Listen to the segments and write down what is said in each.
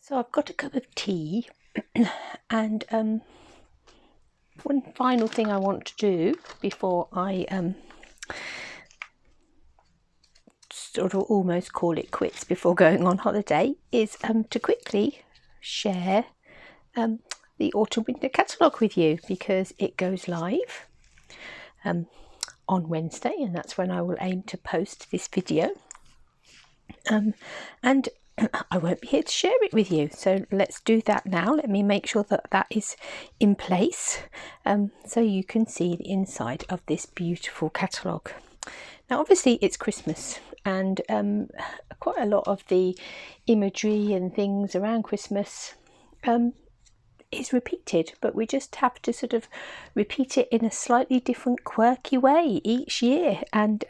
So I've got a cup of tea and one final thing I want to do before I sort of almost call it quits before going on holiday is to quickly share the autumn winter catalogue with you, because it goes live on Wednesday, and that's when I will aim to post this video, and I won't be here to share it with you, so let's do that now. Let me make sure that that is in place so you can see the inside of this beautiful catalogue. Now obviously it's Christmas, and quite a lot of the imagery and things around Christmas is repeated, but we just have to sort of repeat it in a slightly different, quirky way each year, and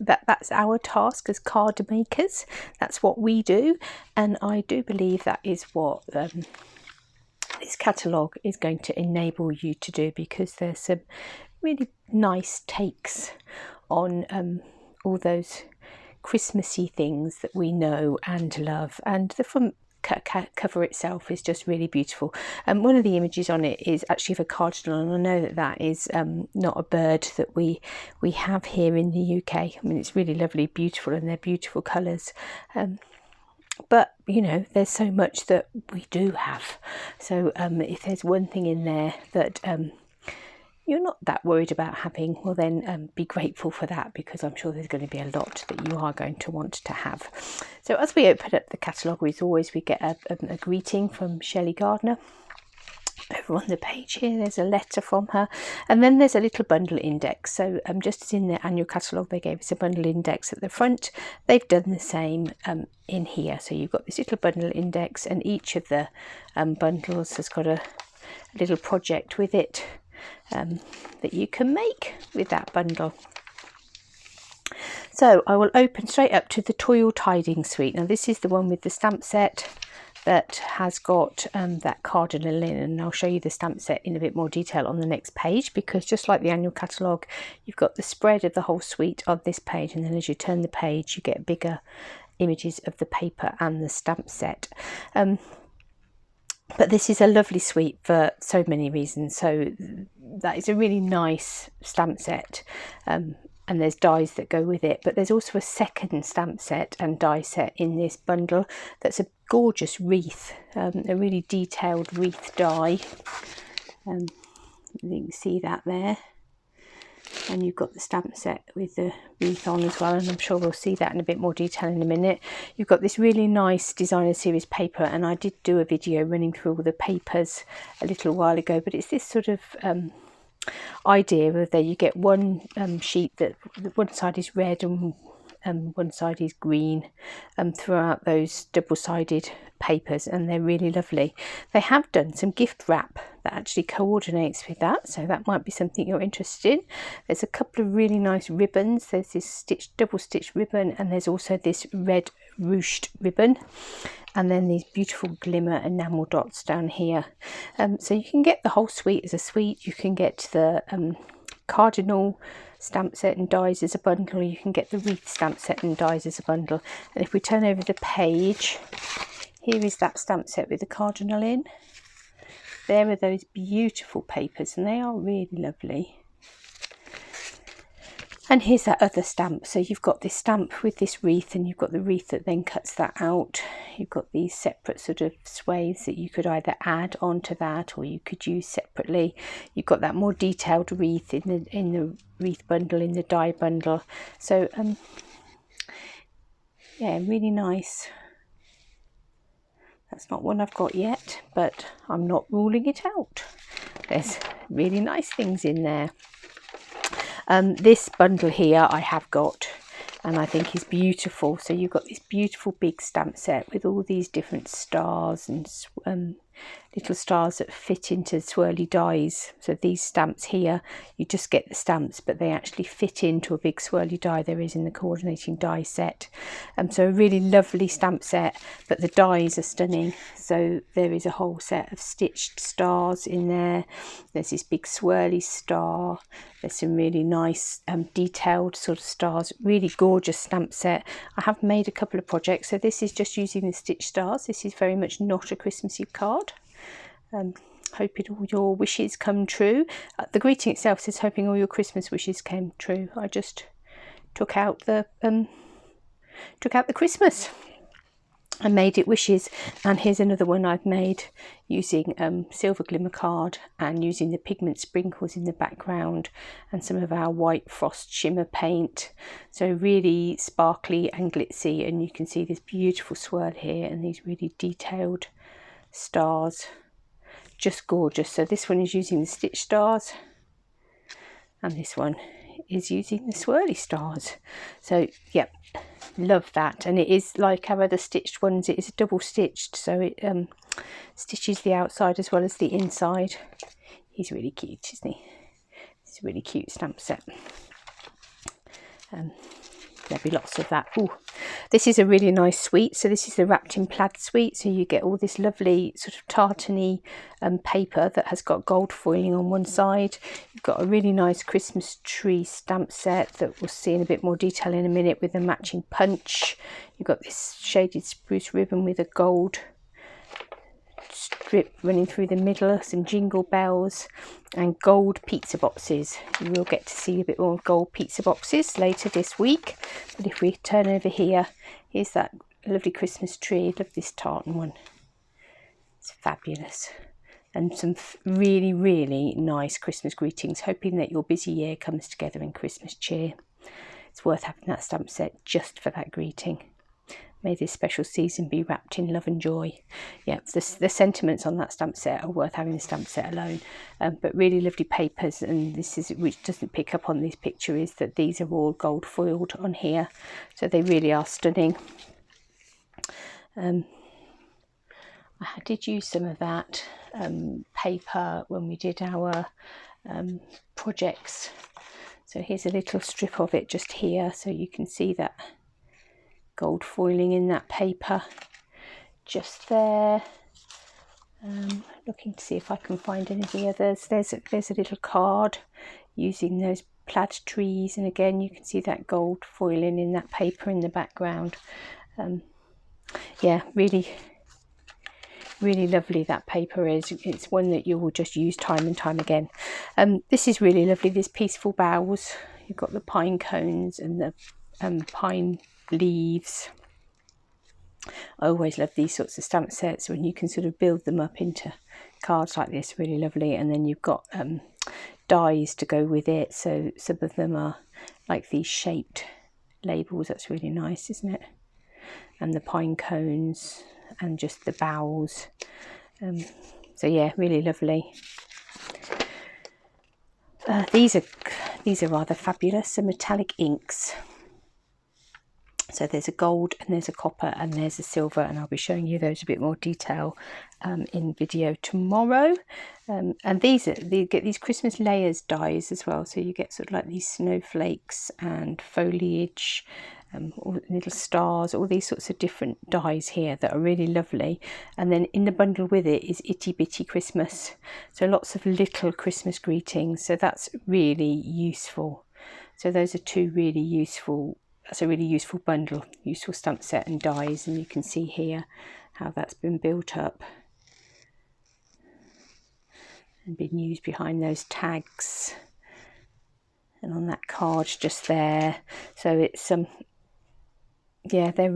that's our task as card makers. That's what we do, and I do believe that is what this catalogue is going to enable you to do, because there's some really nice takes on all those Christmassy things that we know and love, and the front cover itself is just really beautiful. And one of the images on it is actually of a cardinal, and I know that that is not a bird that we have here in the UK. I mean, it's really lovely, beautiful, and they're beautiful colours, but you know, there's so much that we do have. So if there's one thing in there that you're not that worried about having, well then be grateful for that, because I'm sure there's going to be a lot that you are going to want to have. So as we open up the catalogue, as always, we get a greeting from Shelley Gardner. Over on the page here there's a letter from her, and then there's a little bundle index. So just as in the annual catalogue they gave us a bundle index at the front, they've done the same in here. So you've got this little bundle index, and each of the bundles has got a little project with it that you can make with that bundle. So I will open straight up to the Toil Tiding Suite. Now this is the one with the stamp set that has got that cardinal in, and I'll show you the stamp set in a bit more detail on the next page, because just like the annual catalogue, you've got the spread of the whole suite on this page, and then as you turn the page you get bigger images of the paper and the stamp set. But this is a lovely suite for so many reasons. So that is a really nice stamp set, and there's dies that go with it, but there's also a second stamp set and die set in this bundle that's a gorgeous wreath, a really detailed wreath die. You can see that there, and you've got the stamp set with the wreath on as well, and I'm sure we'll see that in a bit more detail in a minute. You've got this really nice designer series paper, and I did do a video running through all the papers a little while ago, but it's this sort of idea of that you get one sheet that one side is red and one side is green throughout those double-sided papers, and they're really lovely. They have done some gift wrap that actually coordinates with that, so that might be something you're interested in. There's a couple of really nice ribbons. There's this double stitched ribbon, and there's also this red ruched ribbon, and then these beautiful glimmer enamel dots down here. So you can get the whole suite as a suite. You can get the cardinal stamp set and dies as a bundle. You can get the wreath stamp set and dies as a bundle. And if we turn over the page, here is that stamp set with the cardinal in. There are those beautiful papers, and they are really lovely. And here's that other stamp. So you've got this stamp with this wreath, and you've got the wreath that then cuts that out. You've got these separate sort of swathes that you could either add onto that, or you could use separately. You've got that more detailed wreath in the wreath bundle, in the die bundle. So yeah, really nice. That's not one I've got yet, but I'm not ruling it out. There's really nice things in there. This bundle here I have got, and I think is beautiful. So you've got this beautiful big stamp set with all these different stars and little stars that fit into swirly dies. So these stamps here, you just get the stamps, but they actually fit into a big swirly die there is in the coordinating die set. So a really lovely stamp set, but the dies are stunning. So there is a whole set of stitched stars in there. There's this big swirly star. There's some really nice detailed sort of stars. Really gorgeous stamp set. I have made a couple of projects. So this is just using the stitched stars. This is very much not a Christmassy card. Hoping all your wishes come true. The greeting itself says hoping all your Christmas wishes came true. I just took out the Christmas and made it wishes. And here's another one I've made using silver glimmer card and using the pigment sprinkles in the background and some of our white frost shimmer paint. So really sparkly and glitzy, and you can see this beautiful swirl here and these really detailed stars. Just gorgeous. So this one is using the stitch stars and this one is using the swirly stars. So yep, love that. And it is like our other stitched ones, it is double stitched, so it stitches the outside as well as the inside. He's really cute, isn't he? It's a really cute stamp set. There'll be lots of that. Ooh, this is a really nice suite. So this is the wrapped in plaid suite. So you get all this lovely sort of tartany paper that has got gold foiling on one side. You've got a really nice Christmas tree stamp set that we'll see in a bit more detail in a minute with a matching punch. You've got this shaded spruce ribbon with a gold strip running through the middle, some jingle bells and gold pizza boxes. You will get to see a bit more gold pizza boxes later this week, but if we turn over here, here's that lovely Christmas tree. I love this tartan one, it's fabulous. And some really, really nice Christmas greetings, hoping that your busy year comes together in Christmas cheer. It's worth having that stamp set just for that greeting. May this special season be wrapped in love and joy. Yeah, the sentiments on that stamp set are worth having the stamp set alone. But really lovely papers, and this is, which doesn't pick up on this picture, is that these are all gold foiled on here. So they really are stunning. I did use some of that paper when we did our projects. So here's a little strip of it just here, so you can see that gold foiling in that paper just there. Looking to see if I can find any of the others. There's a little card using those plaid trees, and again you can see that gold foiling in that paper in the background. Yeah, really lovely that paper is. It's one that you will just use time and time again. This is really lovely, this peaceful boughs. You've got the pine cones and the pine leaves. I always love these sorts of stamp sets when you can sort of build them up into cards like this, really lovely. And then you've got dies to go with it, so some of them are like these shaped labels. That's really nice, isn't it? And the pine cones and just the boughs. So yeah, really lovely. These are rather fabulous. So metallic inks. So there's a gold and there's a copper and there's a silver, and I'll be showing you those a bit more detail in video tomorrow. And you get these Christmas layers dies as well, so you get sort of like these snowflakes and foliage, all little stars, all these sorts of different dies here that are really lovely. And then in the bundle with it is Itty Bitty Christmas, so lots of little Christmas greetings. So that's really useful. So those are two really useful. That's a really useful bundle, useful stamp set and dies, and you can see here how that's been built up and been used behind those tags and on that card just there. So it's yeah, they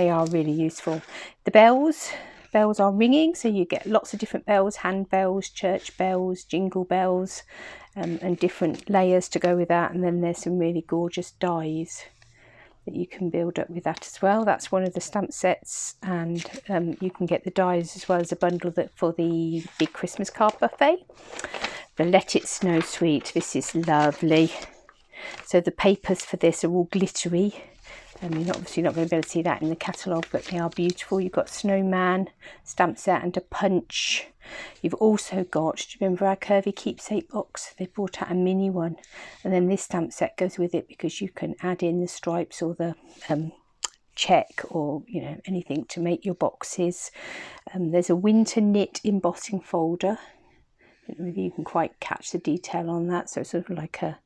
are really useful. The bells are ringing, so you get lots of different bells, hand bells, church bells, jingle bells, and different layers to go with that. And then there's some really gorgeous dies that you can build up with that as well. That's one of the stamp sets, and you can get the dies as well as a bundle that for the big Christmas card buffet. The Let It Snow suite, this is lovely. So the papers for this are all glittery, You're obviously not going to be able to see that in the catalogue, but they are beautiful. You've got snowman stamp set and a punch. You've also got, do you remember our curvy keepsake box? They brought out a mini one, and then this stamp set goes with it because you can add in the stripes or the check, or anything to make your boxes. There's a winter knit embossing folder. I don't know whether you can quite catch the detail on that. So it's sort of like a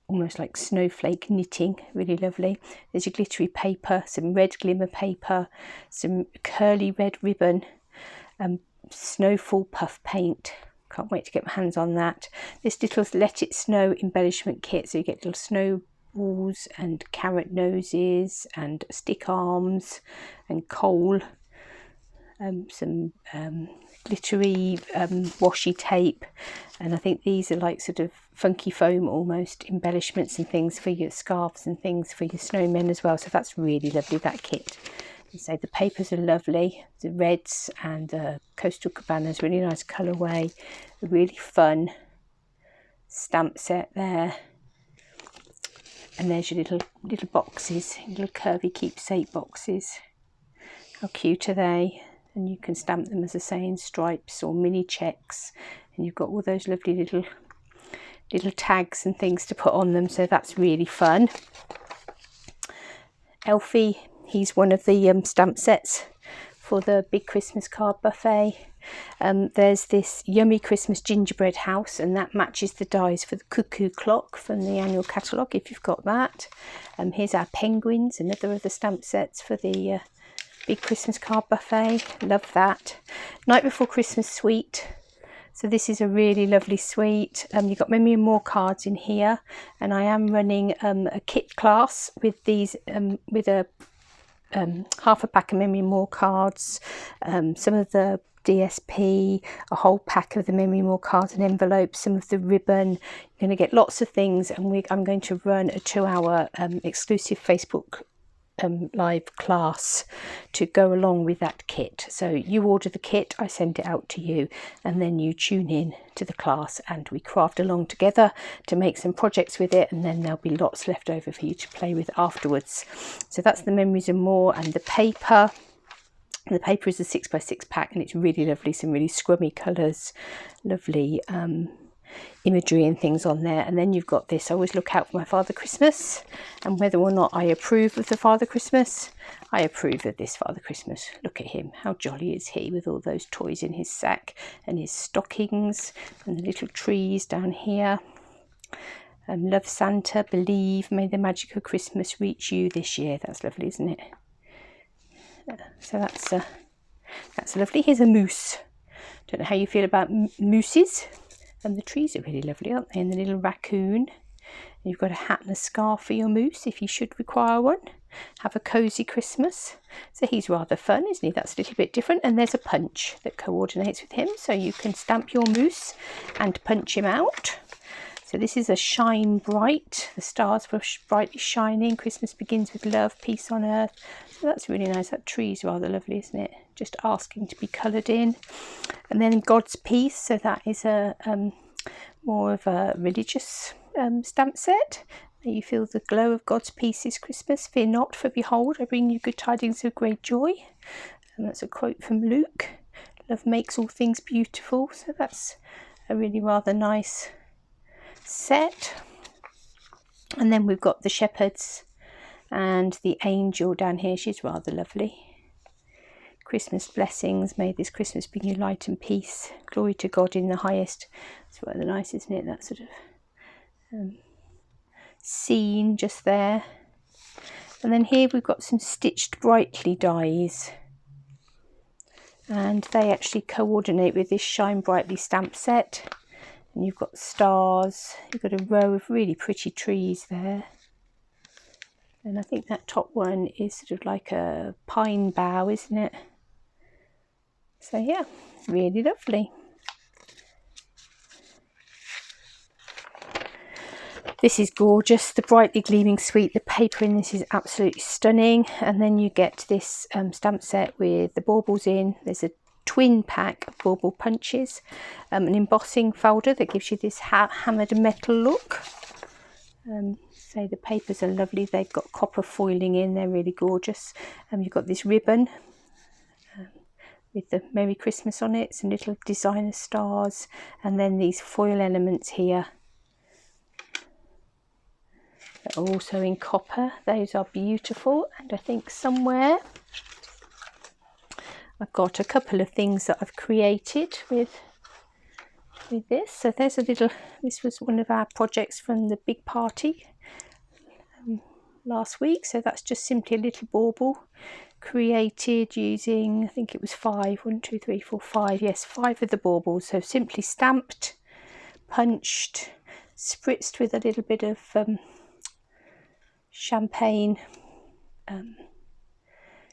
almost like snowflake knitting, really lovely. There's your glittery paper, some red glimmer paper, some curly red ribbon, snowfall puff paint. Can't wait to get my hands on that. This little Let It Snow embellishment kit, so you get little snowballs and carrot noses and stick arms and coal, some glittery washi tape, and I think these are like sort of funky foam almost embellishments and things for your scarves and things for your snowmen as well. So that's really lovely, that kit. And so the papers are lovely, the reds and the Coastal Cabanas, really nice colourway, a really fun stamp set there. And there's your little boxes, little curvy keepsake boxes. How cute are they? And you can stamp them, as I say, in stripes or mini checks, and you've got all those lovely little tags and things to put on them, so that's really fun. Elfie, he's one of the stamp sets for the big Christmas card buffet. There's this yummy Christmas gingerbread house, and that matches the dies for the cuckoo clock from the annual catalogue if you've got that. Here's our penguins, another of the stamp sets for the big Christmas card buffet. Love that. Night Before Christmas suite. So this is a really lovely suite. You've got Memory and More cards in here, and I am running a kit class with these, with a half a pack of Memory and More cards, some of the DSP, a whole pack of the Memory and More cards and envelopes, some of the ribbon. You're going to get lots of things, and I'm going to run a 2-hour exclusive Facebook live class to go along with that kit. So you order the kit, I send it out to you, and then you tune in to the class and we craft along together to make some projects with it, and then there'll be lots left over for you to play with afterwards. So that's the Memories and More, and the paper. The paper is a 6x6 pack, and it's really lovely, some really scrummy colours, lovely imagery and things on there. And then you've got this, I always look out for my Father Christmas, and whether or not I approve of the Father Christmas, I approve of this Father Christmas. Look at him, how jolly is he with all those toys in his sack and his stockings and the little trees down here. Love Santa, believe, may the magic of Christmas reach you this year. That's lovely, isn't it? So that's lovely. Here's a moose. Don't know how you feel about mooses. And the trees are really lovely, aren't they? And the little raccoon. And you've got a hat and a scarf for your moose if you should require one. Have a cosy Christmas. So he's rather fun, isn't he? That's a little bit different. And there's a punch that coordinates with him, so you can stamp your moose and punch him out. So this is a Shine Bright. The stars were brightly shining. Christmas begins with love, peace on earth. So that's really nice. That tree's rather lovely, isn't it? Just asking to be coloured in. And then God's Peace. So that is a more of a religious stamp set. You feel the glow of God's peace is Christmas. Fear not, for behold, I bring you good tidings of great joy. And that's a quote from Luke. Love makes all things beautiful. So that's a really rather nice set. And then we've got the shepherds and the angel down here. She's rather lovely. Christmas blessings, may this Christmas bring you light and peace. Glory to God in the highest. It's rather nice, isn't it? That sort of scene just there. And then here we've got some Stitched Brightly dies, and they actually coordinate with this Shine Brightly stamp set. And you've got stars, you've got a row of really pretty trees there. And I think that top one is sort of like a pine bough, isn't it? So yeah, really lovely. This is gorgeous, the brightly gleaming suite. The paper in this is absolutely stunning. And then you get this stamp set with the baubles in. There's a twin pack of bauble punches, an embossing folder that gives you this hammered metal look. say the papers are lovely. They've got copper foiling in, they're really gorgeous. You've got this ribbon with the Merry Christmas on it, some little designer stars, and then these foil elements here that are also in copper. Those are beautiful. And I think somewhere I've got a couple of things that I've created with this. So there's a little, this was one of our projects from the big party last week. So that's just simply a little bauble created using, I think it was 5, 1, 2, 3, 4, 5, yes, 5 of the baubles. So simply stamped, punched, spritzed with a little bit of champagne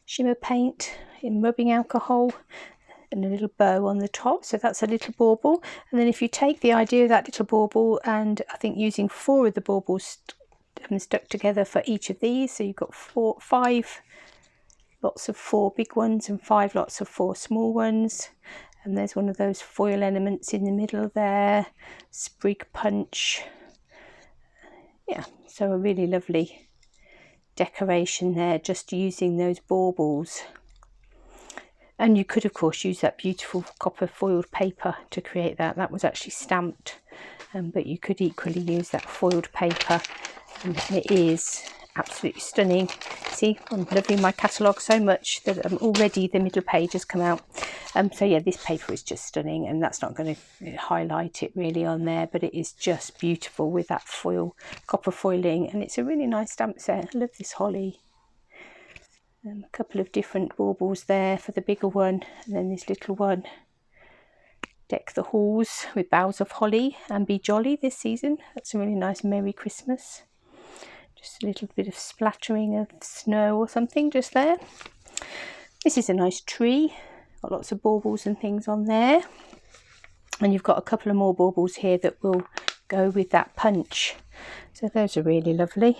shimmer paint in rubbing alcohol, and a little bow on the top. So that's a little bauble. And then if you take the idea of that little bauble, and I think using 4 of the baubles stuck together for each of these, so you've got 5 lots of 4 big ones and 5 lots of 4 small ones. And there's one of those foil elements in the middle there, sprig punch. Yeah, so a really lovely decoration there, just using those baubles. And you could of course use that beautiful copper foiled paper to create that. That was actually stamped, but you could equally use that foiled paper, and it is absolutely stunning. See, I'm loving my catalogue so much that already the middle page has come out. So yeah, this paper is just stunning, and that's not going to highlight it really on there, but it is just beautiful with that foil, copper foiling, and it's a really nice stamp set. I love this holly. A couple of different baubles there for the bigger one, and then this little one. Deck the halls with boughs of holly and be jolly this season. That's a really nice Merry Christmas. Just a little bit of splattering of snow or something just there. This is a nice tree. Got lots of baubles and things on there. And you've got a couple of more baubles here that will go with that punch. So those are really lovely.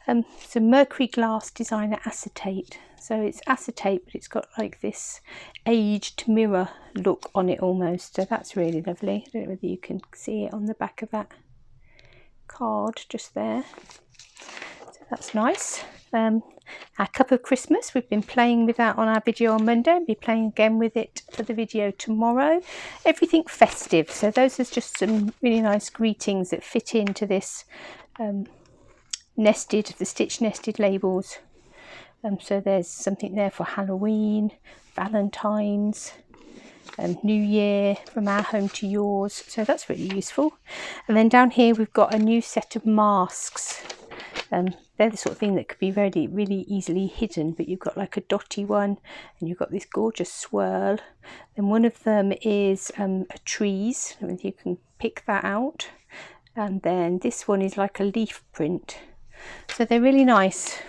Some mercury glass designer acetate. So it's acetate, but it's got like this aged mirror look on it almost. So that's really lovely. I don't know whether you can see it on the back of that card just there. So that's nice. Our cup of Christmas, we've been playing with that on our video on Monday. We'll be playing again with it for the video tomorrow. Everything festive. So those are just some really nice greetings that fit into this the stitch nested labels. So there's something there for Halloween, Valentine's, New Year, from our home to yours. So that's really useful. And then down here we've got a new set of masks. They're the sort of thing that could be really easily hidden, but you've got like a dotty one, and you've got this gorgeous swirl. And one of them is a trees, and you can pick that out. And then this one is like a leaf print. So they're really nice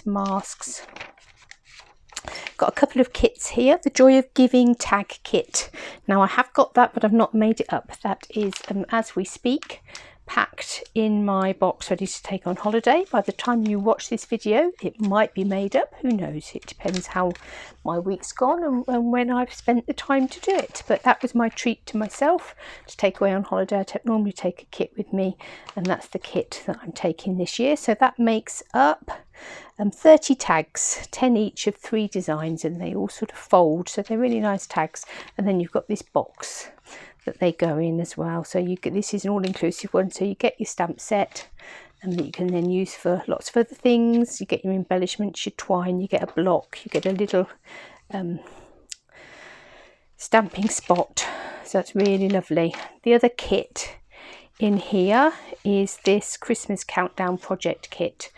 masks. Got a couple of kits here. The Joy of Giving tag kit. Now I have got that, but I've not made it up. That is, as we speak, packed in my box ready to take on holiday. By the time you watch this video, it might be made up. Who knows? It depends how my week's gone and when I've spent the time to do it. But that was my treat to myself to take away on holiday. I normally take a kit with me, and that's the kit that I'm taking this year. So that makes up 30 tags, 10 each of 3 designs, and they all sort of fold. So they're really nice tags. And then you've got this box that they go in as well. So you get, this is an all-inclusive one, so you get your stamp set, and that you can then use for lots of other things. You get your embellishments, your twine, you get a block, you get a little stamping spot. So that's really lovely. The other kit in here is this Christmas countdown project kit.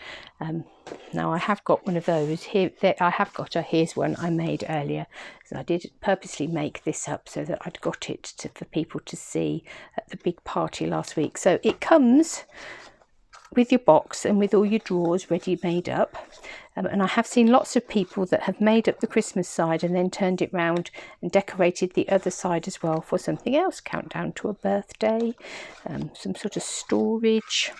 Now I have got one of those here. Here's one I made earlier. So I did purposely make this up so that I'd got it for people to see at the big party last week. So it comes with your box and with all your drawers ready made up. And I have seen lots of people that have made up the Christmas side and then turned it round and decorated the other side as well for something else. Countdown to a birthday, some sort of storage.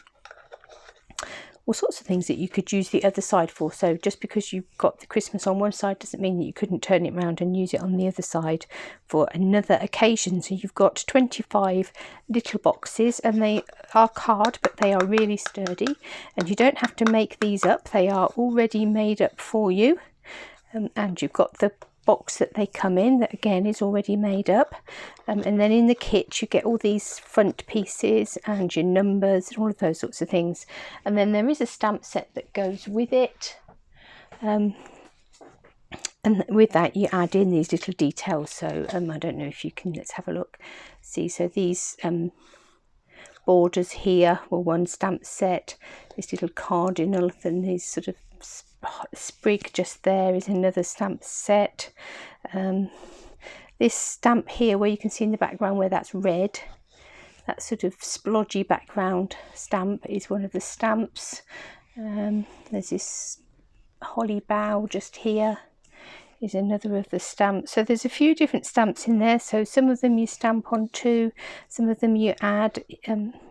all sorts of things that you could use the other side for. So just because you've got the Christmas on one side doesn't mean that you couldn't turn it around and use it on the other side for another occasion. So you've got 25 little boxes, and they are card, but they are really sturdy, and you don't have to make these up. They are already made up for you, and you've got the box that they come in that again is already made up, and then in the kit you get all these front pieces and your numbers and all of those sorts of things, and then there is a stamp set that goes with it, and with that you add in these little details. So I don't know if you can, let's have a look, see, so these borders here were one stamp set, this little cardinal, then these sort of sprig just there is another stamp set. This stamp here where you can see in the background where that's red, that sort of splodgy background stamp is one of the stamps. There's this holly bough just here is another of the stamps. So there's a few different stamps in there. So some of them you stamp onto, some of them you add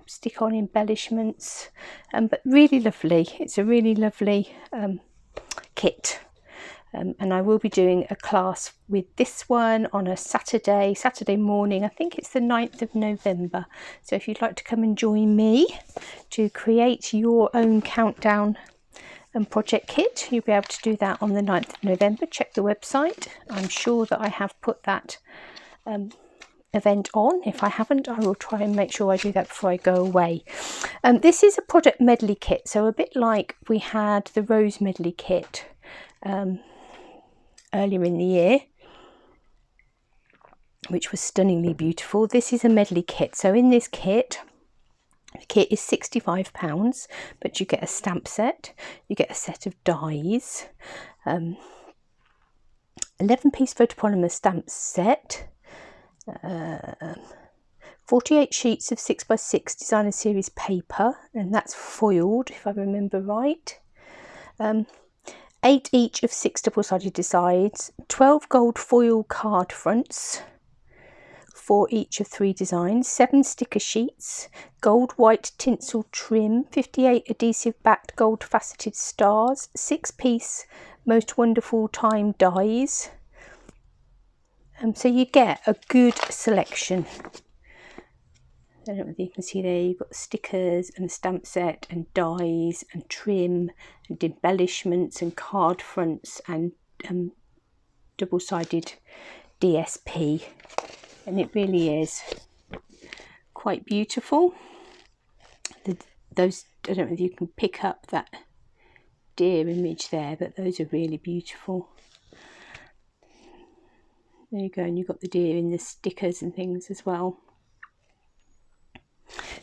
stick on embellishments, but really lovely. It's a really lovely kit, and I will be doing a class with this one on a Saturday morning. I think it's the 9th of November. So if you'd like to come and join me to create your own countdown and project kit, you'll be able to do that on the 9th of November. Check the website. I'm sure that I have put that event on. If I haven't, I will try and make sure I do that before I go away. This is a project medley kit, so a bit like we had the rose medley kit earlier in the year, which was stunningly beautiful. This is a medley kit. So in this kit, the kit is £65, but you get a stamp set, you get a set of dies, 11-piece photopolymer stamp set, 48 sheets of 6x6 designer series paper, and that's foiled if I remember right, 8 each of 6 double-sided designs, 12 gold foil card fronts, 4 each of 3 designs, 7 sticker sheets, gold white tinsel trim, 58 adhesive backed gold faceted stars, 6-piece most wonderful time dies. So you get a good selection. I don't know whether you can see there, you've got stickers and a stamp set and dies and trim and embellishments and card fronts and double-sided DSP, and it really is quite beautiful. Those, I don't know if you can pick up that deer image there, but those are really beautiful. There you go, and you've got the deer in the stickers and things as well.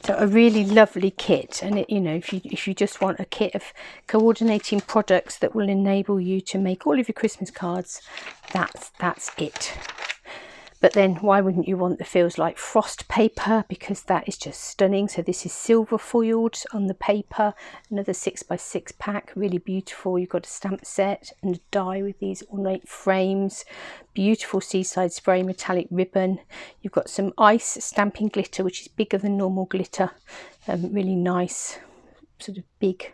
So a really lovely kit, and it, you know, if you just want a kit of coordinating products that will enable you to make all of your Christmas cards, that's it. But then why wouldn't you want the Feels Like Frost paper, because that is just stunning. So this is silver foiled on the paper, another 6x6 pack, really beautiful. You've got a stamp set and a die with these ornate frames, beautiful seaside spray metallic ribbon. You've got some ice stamping glitter, which is bigger than normal glitter, really nice sort of big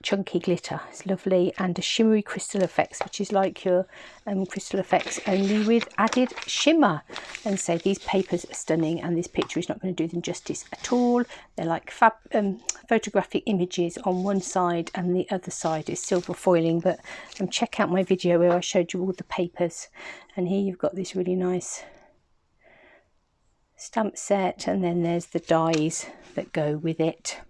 chunky glitter. It's lovely, and a shimmery crystal effects, which is like your crystal effects only with added shimmer. And so these papers are stunning, and this picture is not going to do them justice at all. They're like photographic images on one side, and the other side is silver foiling. But check out my video where I showed you all the papers, and here you've got this really nice stamp set, and then there's the dies that go with it.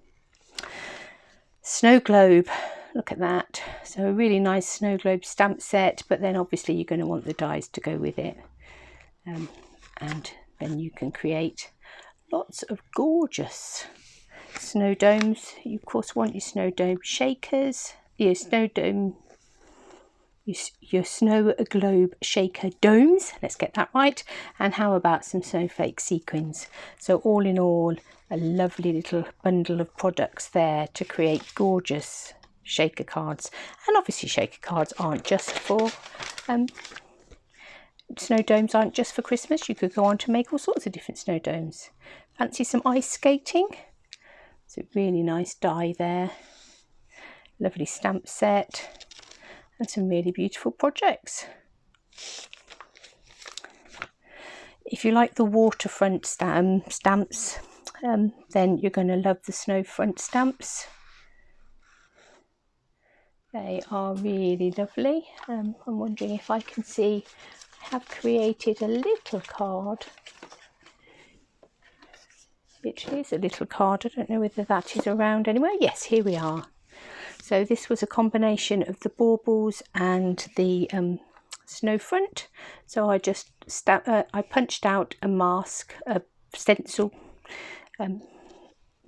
Snow globe, look at that. So a really nice snow globe stamp set, but then obviously you're going to want the dies to go with it, and then you can create lots of gorgeous snow domes. You of course want your snow dome shakers, your snow dome, your snow globe shaker domes, let's get that right. And how about some snowflake sequins? So all in all, a lovely little bundle of products there to create gorgeous shaker cards. And obviously shaker cards aren't just for snow domes aren't just for Christmas. You could go on to make all sorts of different snow domes. Fancy some ice skating? It's a really nice die there. lovely stamp set and some really beautiful projects. If you like the waterfront stamps, then you're going to love the snowfront stamps. They are really lovely. I'm wondering if I can see, I have created a little card. It is a little card. I don't know whether that is around anywhere. Yes, here we are. So this was a combination of the baubles and the snowfront. So I just I punched out a mask, a stencil,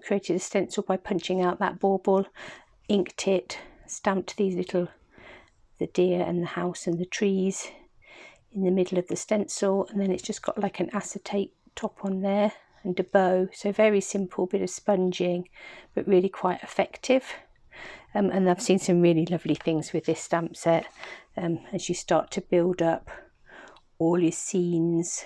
created a stencil by punching out that bauble, inked it, stamped these little, the deer and the house and the trees in the middle of the stencil, and then it's just got like an acetate top on there and a bow. So very simple bit of sponging, but really quite effective. And I've seen some really lovely things with this stamp set as you start to build up all your scenes.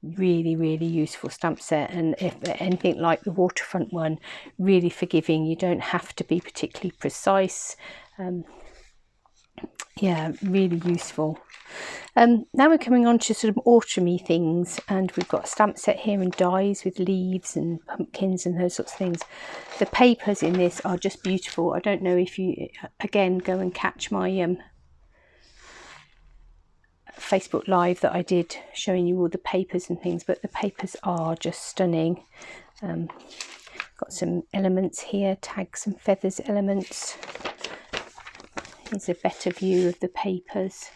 Really, really useful stamp set, and if anything like the waterfront one, really forgiving. You don't have to be particularly precise. Yeah, really useful. Now we're coming on to sort of autumny things, and we've got a stamp set here in dies with leaves and pumpkins and those sorts of things. The papers in this are just beautiful. I don't know if you, again, go and catch my Facebook Live that I did showing you all the papers and things, but the papers are just stunning. Got some elements here, tags and feathers elements. Here's a better view of the papers.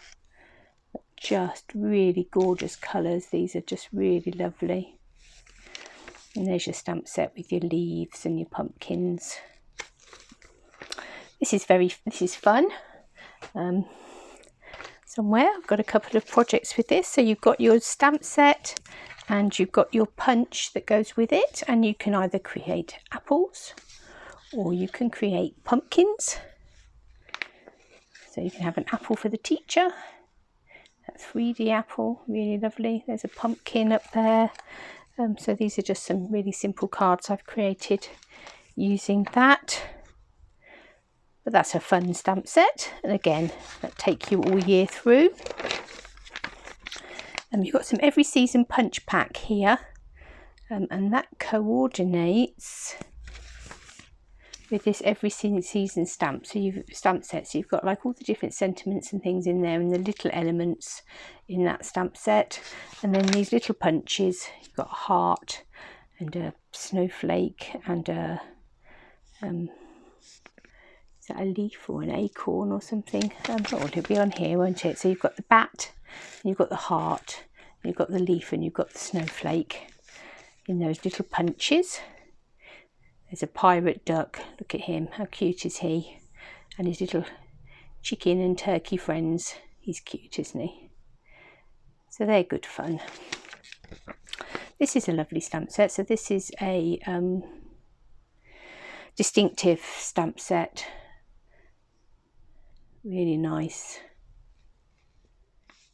Just really gorgeous colours. These are just really lovely. And there's your stamp set with your leaves and your pumpkins. This is fun. Somewhere I've got a couple of projects with this. So you've got your stamp set and you've got your punch that goes with it, and you can either create apples or you can create pumpkins. So you can have an apple for the teacher. That 3D apple, really lovely. There's a pumpkin up there. So these are just some really simple cards I've created using that. But that's a fun stamp set, and again, that take you all year through. You've got some every season punch pack here, and that coordinates with this every season stamp. So you've stamp sets. So you've got like all the different sentiments and things in there, and the little elements in that stamp set, and then these little punches. You've got a heart and a snowflake and a is that a leaf or an acorn or something? Oh, it'll be on here, won't it? So you've got the bat, and you've got the heart, and you've got the leaf, and you've got the snowflake in those little punches. There's a pirate duck. Look at him. How cute is he? And his little chicken and turkey friends. He's cute, isn't he? So they're good fun. This is a lovely stamp set. So this is a distinctive stamp set. Really nice.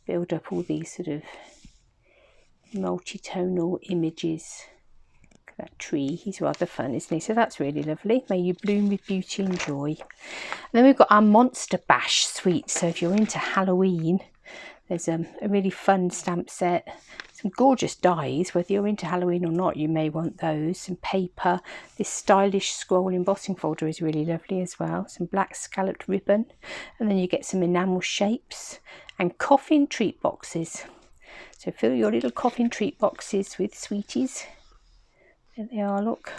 Build up all these sort of multi-tonal images. Look at that tree. He's rather fun, isn't he? So that's really lovely. May you bloom with beauty and joy. And then we've got our Monster Bash suite. So if you're into Halloween, there's a really fun stamp set. Some gorgeous dies. Whether you're into Halloween or not, you may want those. Some paper. This stylish scroll embossing folder is really lovely as well. Some black scalloped ribbon. And then you get some enamel shapes and coffin treat boxes. So fill your little coffin treat boxes with sweeties. There they are, look.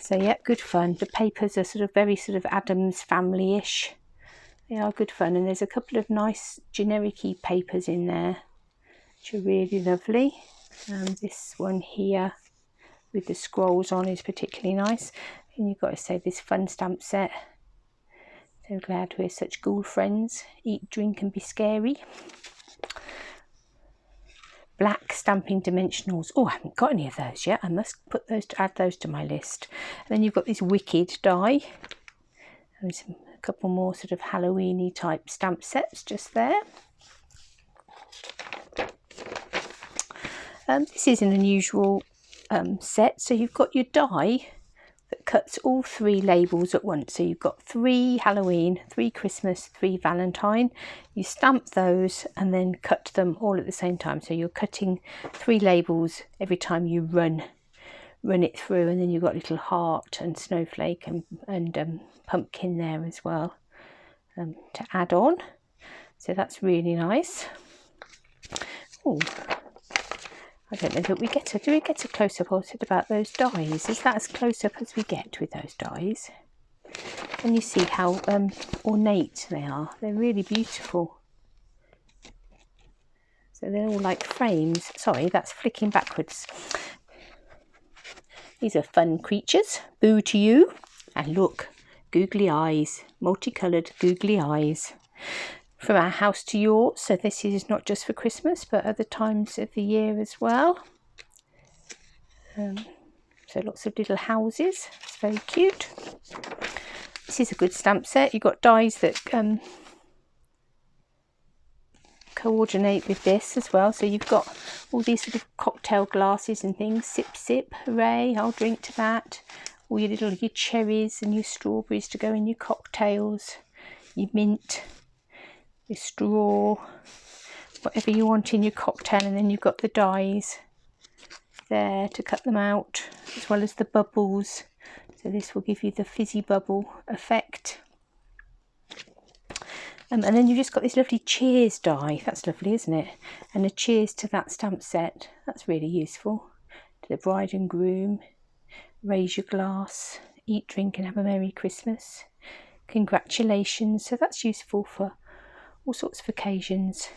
So yeah, good fun. The papers are sort of very sort of Addams Family-ish. They are good fun, and there's a couple of nice generic-y papers in there which are really lovely. This one here with the scrolls on is particularly nice. And you've got to say, this fun stamp set. So glad we're such ghoul friends. Eat, drink and be scary. Black stamping dimensionals. Oh, I haven't got any of those yet. I must put those add those to my list. And then you've got this wicked die. And some couple more sort of Halloween-y type stamp sets just there. This is an unusual set. So you've got your die that cuts all 3 labels at once. So you've got 3 Halloween, 3 Christmas, 3 Valentine. You stamp those and then cut them all at the same time. So you're cutting 3 labels every time you run it through, and then you've got little heart and snowflake and pumpkin there as well to add on. So that's really nice. Oh, I don't know that we get do we get a close-up? I said about those dies. Is that as close-up as we get with those dies? And you see how ornate they are. They're really beautiful. So they're all like frames. Sorry, that's flicking backwards. These are fun creatures. Boo to you. And look, googly eyes, multicoloured googly eyes. From our house to yours. So this is not just for Christmas, but other times of the year as well. So lots of little houses. It's very cute. This is a good stamp set. You've got dies that coordinate with this as well. So you've got all these sort of cocktail glasses and things. Sip, sip, hooray, I'll drink to that. All your cherries and your strawberries to go in your cocktails. Your mint, your straw, whatever you want in your cocktail. And then you've got the dies there to cut them out, as well as the bubbles. So this will give you the fizzy bubble effect. And then you've just got this lovely cheers die. That's lovely, isn't it? And a cheers to that stamp set. That's really useful. To the bride and groom. Raise your glass. Eat, drink and have a Merry Christmas. Congratulations. So that's useful for all sorts of occasions.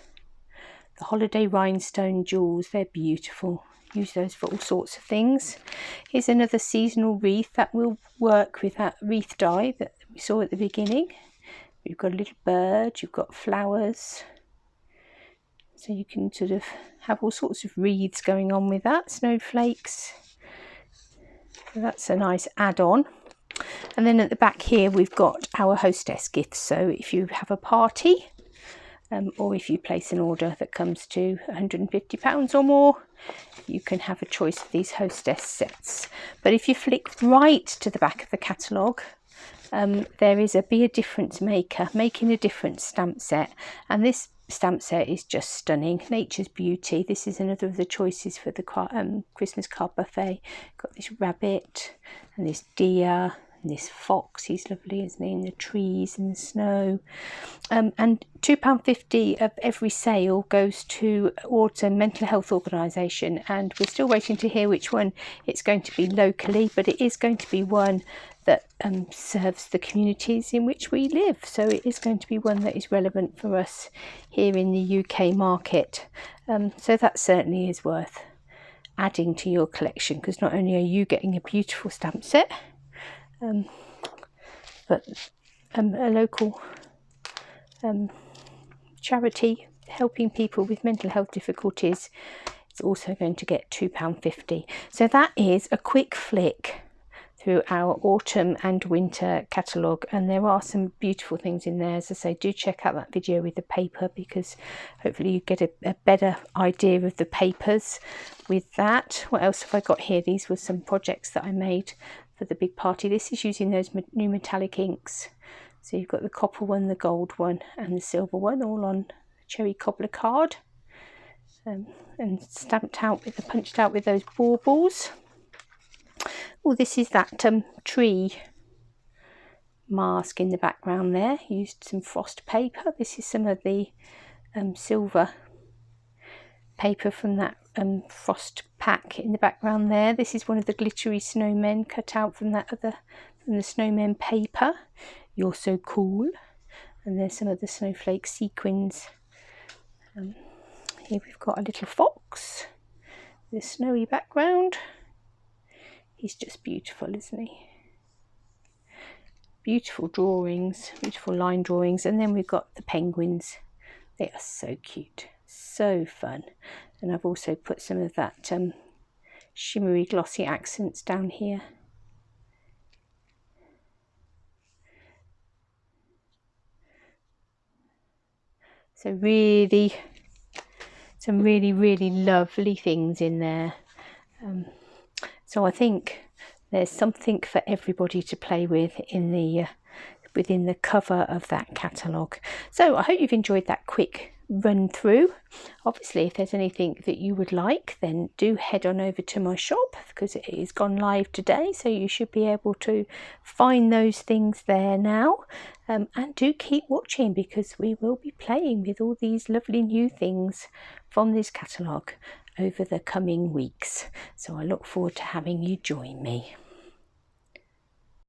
The holiday rhinestone jewels. They're beautiful. Use those for all sorts of things. Here's another seasonal wreath that will work with that wreath die that we saw at the beginning. You've got a little bird, you've got flowers, so you can sort of have all sorts of wreaths going on with that. Snowflakes, so that's a nice add-on. And then at the back here we've got our hostess gifts. So if you have a party or if you place an order that comes to £150 or more, you can have a choice of these hostess sets. But if you flick right to the back of the catalogue, there is a Be a Difference Maker, Making a Difference stamp set, and this stamp set is just stunning. Nature's Beauty. This is another of the choices for the Christmas card buffet. Got this rabbit and this deer and this fox. He's lovely, isn't he? In the trees and the snow. And £2.50 of every sale goes towards a mental health organisation, and we're still waiting to hear which one it's going to be locally, but it is going to be one that serves the communities in which we live. So it is going to be one that is relevant for us here in the UK market. So that certainly is worth adding to your collection, because not only are you getting a beautiful stamp set, but a local charity helping people with mental health difficulties is also going to get £2.50. So that is a quick flick through our autumn and winter catalogue, and there are some beautiful things in there. As I say, do check out that video with the paper, because hopefully you get a better idea of the papers with that. What else have I got here? These were some projects that I made for the big party. This is using those new metallic inks. So you've got the copper one, the gold one and the silver one, all on cherry cobbler card, and stamped out with punched out with those baubles. Oh, this is that tree mask in the background there. Used some frost paper. This is some of the silver paper from that frost pack in the background there. This is one of the glittery snowmen cut out from the snowmen paper. You're so cool. And there's some of the snowflake sequins. Here we've got a little fox with a snowy background. He's just beautiful, isn't he? Beautiful drawings, beautiful line drawings. And then we've got the penguins. They are so cute, so fun. And I've also put some of that shimmery glossy accents down here. So some really, really lovely things in there. So I think there's something for everybody to play with in the within the cover of that catalogue. So I hope you've enjoyed that quick run through. Obviously, if there's anything that you would like, then do head on over to my shop, because it is gone live today, so you should be able to find those things there now. And do keep watching, because we will be playing with all these lovely new things from this catalogue over the coming weeks. So I look forward to having you join me.